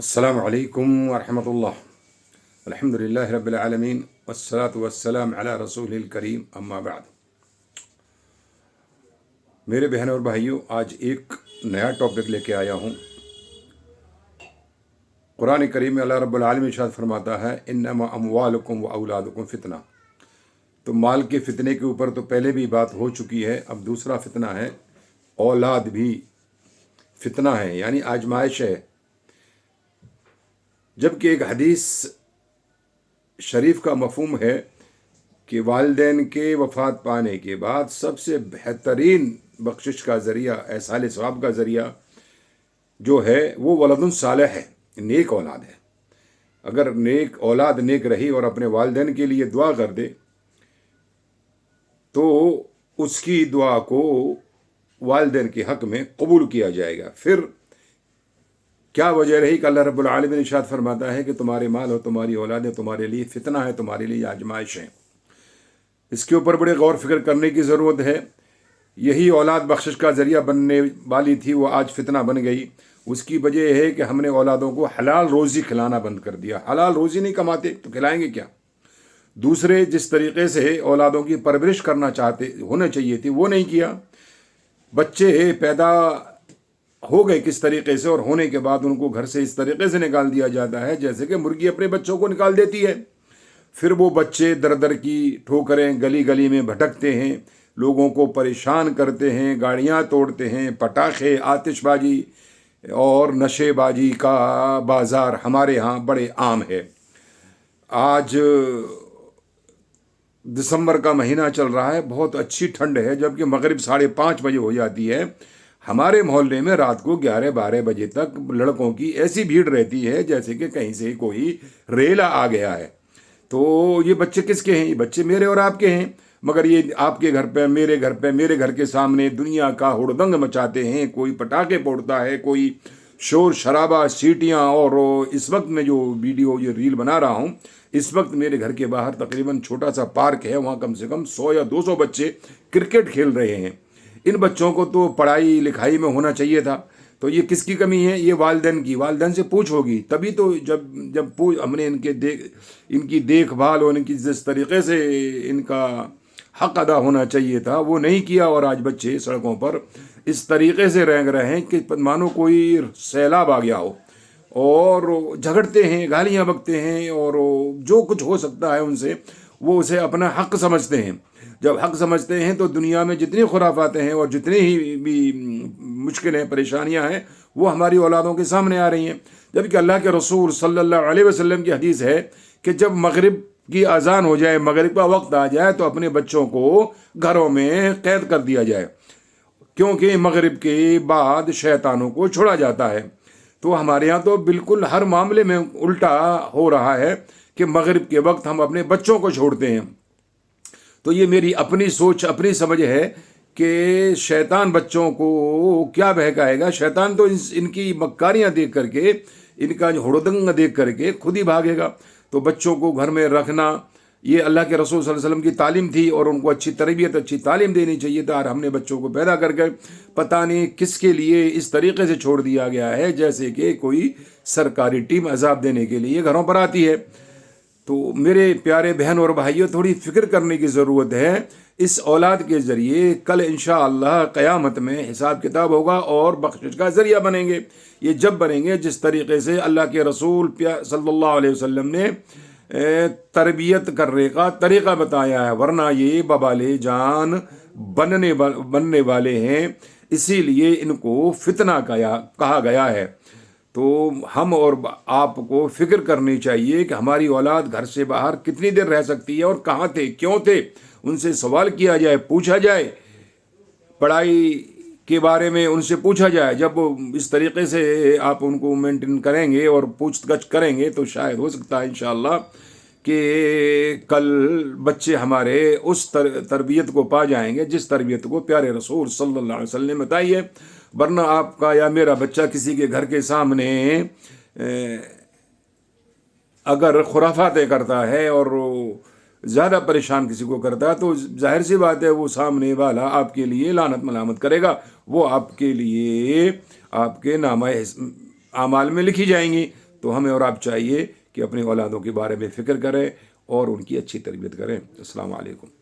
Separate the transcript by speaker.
Speaker 1: السلام علیکم ورحمۃ اللہ۔ الحمد للہ رب العالمین والصلاة والسلام علی رسول الکریم، اما بعد۔ میرے بہنوں اور بھائیوں، آج ایک نیا ٹاپک لے کے آیا ہوں۔ قرآن کریم میں اللہ رب العالمین ارشاد فرماتا ہے انما اموالکم و اولادکم فتنہ۔ تو مال کے فتنے کے اوپر تو پہلے بھی بات ہو چکی ہے، اب دوسرا فتنہ ہے، اولاد بھی فتنہ ہے، یعنی آزمائش ہے۔ جبکہ ایک حدیث شریف کا مفہوم ہے کہ والدین کے وفات پانے کے بعد سب سے بہترین بخشش کا ذریعہ، احصال ثواب کا ذریعہ جو ہے وہ ولد صالح ہے، نیک اولاد ہے۔ اگر نیک اولاد نیک رہی اور اپنے والدین کے لیے دعا کر دے تو اس کی دعا کو والدین کے حق میں قبول کیا جائے گا۔ پھر کیا وجہ رہی کہ اللہ رب العالمین ارشاد فرماتا ہے کہ تمہارے مال اور تمہاری اولادیں تمہارے لیے فتنہ ہے، تمہارے لیے آزمائش ہے۔ اس کے اوپر بڑے غور فکر کرنے کی ضرورت ہے۔ یہی اولاد بخشش کا ذریعہ بننے والی تھی، وہ آج فتنہ بن گئی۔ اس کی وجہ یہ ہے کہ ہم نے اولادوں کو حلال روزی کھلانا بند کر دیا۔ حلال روزی نہیں کماتے تو کھلائیں گے کیا؟ دوسرے جس طریقے سے اولادوں کی پرورش کرنا چاہتے ہونا چاہیے تھی وہ نہیں کیا۔ بچے پیدا ہو گئے کس طریقے سے، اور ہونے کے بعد ان کو گھر سے اس طریقے سے نکال دیا جاتا ہے جیسے کہ مرغی اپنے بچوں کو نکال دیتی ہے۔ پھر وہ بچے در در کی ٹھوکریں گلی گلی میں بھٹکتے ہیں، لوگوں کو پریشان کرتے ہیں، گاڑیاں توڑتے ہیں، پٹاخے، آتش بازی اور نشے بازی کا بازار ہمارے ہاں بڑے عام ہے۔ آج دسمبر کا مہینہ چل رہا ہے، بہت اچھی ٹھنڈ ہے، جبکہ مغرب 5:30 بجے ہو جاتی ہے۔ ہمارے محلے میں رات کو 11-12 بجے تک لڑکوں کی ایسی بھیڑ رہتی ہے جیسے کہ کہیں سے کوئی ریلا آ گیا ہے۔ تو یہ بچے کس کے ہیں؟ یہ بچے میرے اور آپ کے ہیں، مگر یہ آپ کے گھر پہ، میرے گھر کے سامنے دنیا کا ہڑدنگ مچاتے ہیں۔ کوئی پٹاخے پھوڑتا ہے، کوئی شور شرابہ، سیٹیاں، اور اس وقت میں جو ویڈیو یہ ریل بنا رہا ہوں، اس وقت میرے گھر کے باہر تقریباً چھوٹا سا پارک ہے، وہاں کم سے کم 100 یا 200 بچے کرکٹ کھیل رہے ہیں۔ ان بچوں کو تو پڑھائی لکھائی میں ہونا چاہیے تھا، تو یہ کس کی کمی ہے؟ یہ والدین کی۔ والدین سے پوچھ ہوگی تبھی تو، جب ہم نے ان کی دیکھ بھال اور ان کی جس طریقے سے ان کا حق ادا ہونا چاہیے تھا وہ نہیں کیا، اور آج بچے سڑکوں پر اس طریقے سے رینگ رہے ہیں کہ مانو کوئی سیلاب آ گیا ہو، اور جھگڑتے ہیں، گالیاں بکتے ہیں، اور جو کچھ ہو سکتا ہے ان سے وہ اسے اپنا حق سمجھتے ہیں۔ جب حق سمجھتے ہیں تو دنیا میں جتنی خرافاتیں ہیں اور جتنی ہی بھی مشکلیں پریشانیاں ہیں وہ ہماری اولادوں کے سامنے آ رہی ہیں۔ جبکہ اللہ کے رسول صلی اللہ علیہ وسلم کی حدیث ہے کہ جب مغرب کی اذان ہو جائے، مغرب کا وقت آ جائے، تو اپنے بچوں کو گھروں میں قید کر دیا جائے، کیونکہ مغرب کے بعد شیطانوں کو چھوڑا جاتا ہے۔ تو ہمارے یہاں تو بالکل ہر معاملے میں الٹا ہو رہا ہے کہ مغرب کے وقت ہم اپنے بچوں کو چھوڑتے ہیں۔ تو یہ میری اپنی سوچ، اپنی سمجھ ہے کہ شیطان بچوں کو کیا بہکائے گا؟ شیطان تو ان کی مکاریاں دیکھ کر کے، ان کا ہڑدنگ دیکھ کر کے خود ہی بھاگے گا۔ تو بچوں کو گھر میں رکھنا یہ اللہ کے رسول صلی اللہ علیہ وسلم کی تعلیم تھی، اور ان کو اچھی تربیت، اچھی تعلیم دینی چاہیے تھا، اور ہم نے بچوں کو پیدا کر کے پتہ نہیں کس کے لیے اس طریقے سے چھوڑ دیا گیا ہے جیسے کہ کوئی سرکاری ٹیم عذاب دینے کے لیے گھروں پر آتی ہے۔ تو میرے پیارے بہن اور بھائیوں، تھوڑی فکر کرنے کی ضرورت ہے۔ اس اولاد کے ذریعے کل انشاءاللہ قیامت میں حساب کتاب ہوگا اور بخشش کا ذریعہ بنیں گے۔ یہ جب بنیں گے جس طریقے سے اللہ کے رسول صلی اللہ علیہ وسلم نے تربیت کرنے کا طریقہ بتایا ہے، ورنہ یہ ببالے جان بننے والے ہیں، اسی لیے ان کو فتنہ کہا گیا ہے۔ تو ہم اور آپ کو فکر کرنی چاہیے کہ ہماری اولاد گھر سے باہر کتنی دیر رہ سکتی ہے، اور کہاں تھے، کیوں تھے، ان سے سوال کیا جائے، پوچھا جائے، پڑھائی کے بارے میں ان سے پوچھا جائے۔ جب اس طریقے سے آپ ان کو مینٹین کریں گے اور پوچھ گچھ کریں گے تو شاید ہو سکتا ہے انشاءاللہ کہ کل بچے ہمارے اس تربیت کو پا جائیں گے جس تربیت کو پیارے رسول صلی اللہ علیہ وسلم نے بتائی ہے۔ ورنہ آپ کا یا میرا بچہ کسی کے گھر کے سامنے اگر خرافاتیں کرتا ہے اور زیادہ پریشان کسی کو کرتا ہے تو ظاہر سی بات ہے وہ سامنے والا آپ کے لیے لعنت ملامت کرے گا، وہ آپ کے لیے آپ کے نامہ اعمال میں لکھی جائیں گی۔ تو ہمیں اور آپ چاہیے کہ اپنی اولادوں کے بارے میں فکر کریں اور ان کی اچھی تربیت کریں۔ السلام علیکم۔